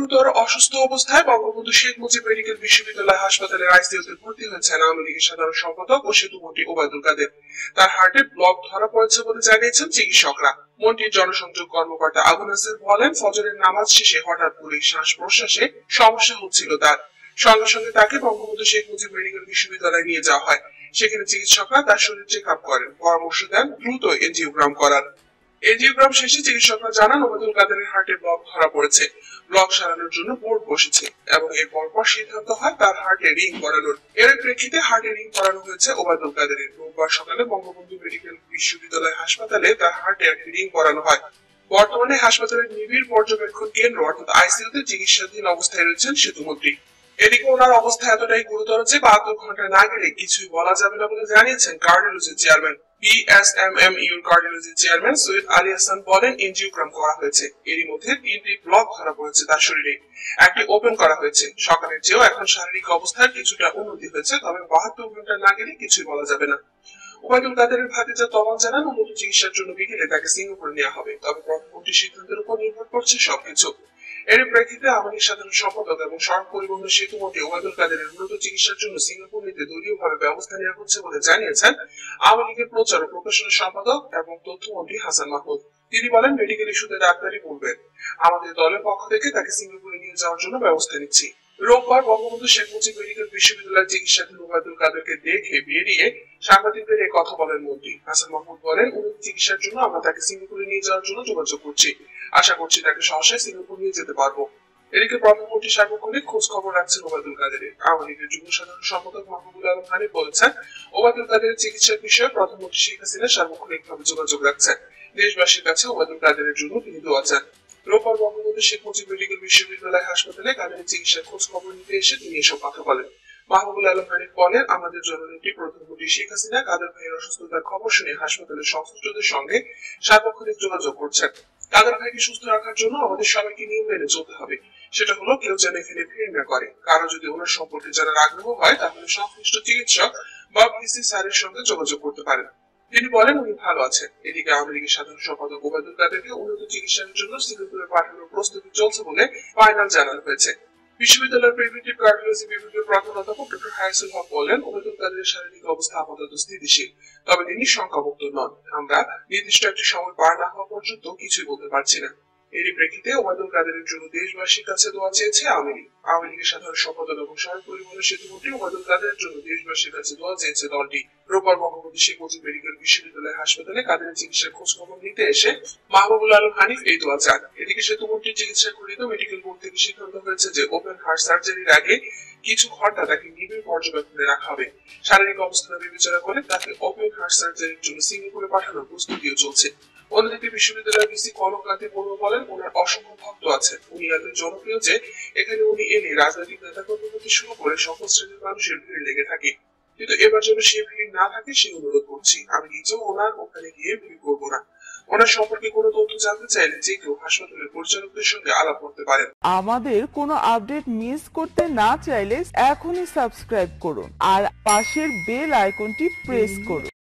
গুরুতর অসুস্থ অবস্থায় বঙ্গবন্ধু শেখ মুজিব মেডিকেল বিশ্ববিদ্যালয় হাসপাতালের আইসিইউতে ভর্তি হয়েছেন আওয়ামী লীগের সাধারণ সম্পাদক ও সেতুমন্ত্রী ওবায়দুল কাদের। তার হার্টে ব্লক ধরা পড়েছে বলে জানিয়েছেন চিকিৎসকরা। মন্ত্রীর জনসংযোগ কর্মকর্তা আবু নাসের বলেন, ফজরের নামাজ শেষে হঠাৎ করে শ্বাস প্রশ্বাসে সমস্যা হচ্ছিল তার। সঙ্গে সঙ্গে তাকে বঙ্গবন্ধু শেখ মুজিব মেডিকেল বিশ্ববিদ্যালয়ে নিয়ে যাওয়া হয়। সেখানে চিকিৎসকরা তার শরীর চেক আপ করেন, পরামর্শ দেন দ্রুত এনজিওগ্রাম করার। এনজিওগ্রাম শেষে চিকিৎসকরা জানান, ওবায়দুল কাদেরের হার্টে ব্লক ধরা পড়েছে। ব্লক সারানোর জন্য বোর্ড বসেছে এবং এর পরপর সিদ্ধান্ত হয় তার হার্টে রিং করানোর। এর প্রেক্ষিতে হার্টে রিং করানো হয়েছে ওবায়দুল কাদেরের। রোববার সকালে বঙ্গবন্ধু মেডিকেল বিশ্ববিদ্যালয় হাসপাতালে তার হার্টে একটি রিং করানো হয়। বর্তমানে হাসপাতালের নিবিড় পর্যবেক্ষণ কেন্দ্র অর্থাৎ আইসিইউতে চিকিৎসাধীন অবস্থায় রয়েছেন সেতুমন্ত্রী। এদিকে ওনার অবস্থা এতটাই গুরুতর যে 72 ঘন্টা না গেলে কিছুই বলা যাবে না বলে জানিয়েছেন কার্ডিওলজির চেয়ারম্যান। বিএসএমএমইউর কার্ডিওলজি চেয়ারম্যান সৈয়দ আলী হাসান বলেন, এনজিওগ্রাম করা হয়েছে। এরই মধ্যে 3টি ব্লক ধরা পড়েছে তার শরীরে, একটি ওপেন করা হয়েছে। সকালের চেয়েও এখন শারীরিক অবস্থার কিছুটা উন্নতি হয়েছে, তবে 72 ঘন্টা না গেলে কিছুই বলা যাবে না। ওবায়দুল কাদেরের ভাতিজা তমাল জানান, উন্নত চিকিৎসার জন্য বিকেলে তাকে সিঙ্গাপুরে নেওয়া হবে, তবে প্রধানমন্ত্রীর সিদ্ধান্তের উপর নির্ভর করছে সবকিছু। এর প্রেক্ষিতে আওয়ামী লীগ সাধারণ সম্পাদক এবং সড়ক পরিবহন সেতুমন্ত্রী ওবায়দুল কাদেরের উন্নত চিকিৎসার জন্য সিঙ্গাপুর নিতে দলীয়ভাবে ব্যবস্থা নেওয়া হচ্ছে বলে জানিয়েছেন আওয়ামী লীগের প্রচার ও প্রকাশনা সম্পাদক এবং তথ্যমন্ত্রী হাসান মাহমুদ। তিনি বলেন, মেডিকেল ইস্যুতে ডাক্তারি বলবেন, আমাদের দলের পক্ষ থেকে তাকে সিঙ্গাপুরে নিয়ে যাওয়ার জন্য ব্যবস্থা নিচ্ছি। রোববার বঙ্গবন্ধু শেখ মুজিব মেডিকেল বিশ্ববিদ্যালয়ের চিকিৎসাধীন ওবায়দুল কাদেরকে দেখে বেরিয়ে সাংবাদিকদের এই কথা বলেন মন্ত্রী। হাসান মাহমুদ বলেন, উন্নত চিকিৎসার জন্য আমরা তাকে সিঙ্গাপুরে নিয়ে যাওয়ার জন্য যোগাযোগ করছি। আশা করছি তাকে সহসায় সিঙ্গাপুর নিয়ে যেতে পারবো। এদিকে প্রধানমন্ত্রী সার্বক্ষণিক খোঁজ খবর রাখছেন ওবায়দুল কাদেরের। আওয়ামী লীগের যুগ্ম সাধারণ সম্পাদক মাহবুবুল আলম হানিফ বলেছেন, ওবায়দুল কাদেরের চিকিৎসার বিষয়ে প্রধানমন্ত্রী শেখ হাসিনা সার্বক্ষণিকভাবে যোগাযোগ রাখছেন। দেশবাসীর কাছে ওবায়দুল কাদেরের জন্য তিনি দোয়া চান। রোববার বঙ্গবন্ধু শেখ মুজিব মেডিকেল বিশ্ববিদ্যালয় হাসপাতালে কাদেরের চিকিৎসার খোঁজ খবর নিতে এসে তিনি এসব কথা বলেন। মাহবুবুল আলম হানিফ বলেন, আমাদের জননেত্রী প্রধানমন্ত্রী শেখ হাসিনা কাদের ভাইয়ের অসুস্থতার খবর শুনে হাসপাতালের সংশ্লিষ্টদের সঙ্গে সার্বক্ষণিক যোগাযোগ করছেন। কাদের ভাইকে সুস্থ রাখার জন্য আমাদের সবাইকে নিয়ম মেনে চলতে হবে। সেটা হলো, কেউ যেন এখানে ভিড় না করে। কারো যদি ওনার সম্পর্কে জানার আগ্রহ হয় তাহলে সংশ্লিষ্ট চিকিৎসক বা ভিসি স্যারের সঙ্গে যোগাযোগ করতে পারেন। তিনি বলেন, উনি ভালো আছেন। এদিকে আওয়ামী লীগের সাধারণ সম্পাদক ওবায়দুল কাদেরকে উন্নত চিকিৎসার জন্য সিঙ্গাপুরে পাঠানোর প্রস্তুতি চলছে বলে ফাইনাল জানানো হয়েছে। বিশ্ববিদ্যালয়ের প্রিভেন্টিভ কার্ডিওলজি বিভাগের প্রধান অধ্যাপক ডক্টর হায়াসুল হক বলেন, ওবায়দুল কাদেরের শারীরিক অবস্থা আপাতত স্থিতিশীল, তবে তিনি শঙ্কামুক্ত নন। আমরা নির্দিষ্ট একটি সময় পার না হওয়া পর্যন্ত কিছুই বলতে পারছি না। এরই প্রেক্ষিতে ওবায়দুল কাদেরের জন্য দেশবাসীর কাছে দোয়া চেয়েছে আওয়ামী লীগ। আওয়ামী লীগের সাধারণ সম্পাদক এবং সড়ক পরিবহন সেতুমন্ত্রী ওবায়দুল কাদেরের জন্য দেশবাসীর কাছে দোয়া চেয়েছে দলটি। রোববার বঙ্গবন্ধু শেখ মুজিব মেডিকেল বিশ্ববিদ্যালয় হাসপাতালে কাদেরের চিকিৎসার খোঁজ খবর নিতে এসে মাহবুবুল আলম হানিফ এই দোয়া চান। এদিকে সেতুমন্ত্রীর চিকিৎসা ঘটিত মেডিকেল বোর্ড থেকে সিদ্ধান্ত হয়েছে যে ওপেন হার্ট সার্জারির আগে কিছু ঘন্টা তাকে নিবিড় পর্যবেক্ষণে রাখা হবে। শারীরিক অবস্থা বিবেচনা করে তাকে ওপেন হার্ট সার্জারির জন্য সিঙ্গাপুরে পাঠানোর প্রস্তুতিও চলছে। অন্যদিকে বিশ্ববিদ্যালয়ের ভিসি কনককান্তি বড়ুয়া বলেন, ওনার অসংখ্য ভক্ত আছে। উনি এত জনপ্রিয় যে এখানে উনি এলে রাজনৈতিক নেতাকর্মী থেকে শুরু করে সকল শ্রেণীর মানুষের ভিড় লেগে থাকে। কিন্তু এবার যেন সে ভিড় না থাকে সে অনুরোধ করছি। আমি নিজেও ওনার ওখানে গিয়ে ভিড় করবো না। ওনার সম্পর্কে কোনো তথ্য জানতে চাইলে যে কেউ হাসপাতালের পরিচালকদের সঙ্গে আলাপ করতে পারেন। আমাদের কোনো আপডেট মিস করতে না চাইলে এখনই সাবস্ক্রাইব করুন আর পাশের বেল আইকনটি প্রেস করুন।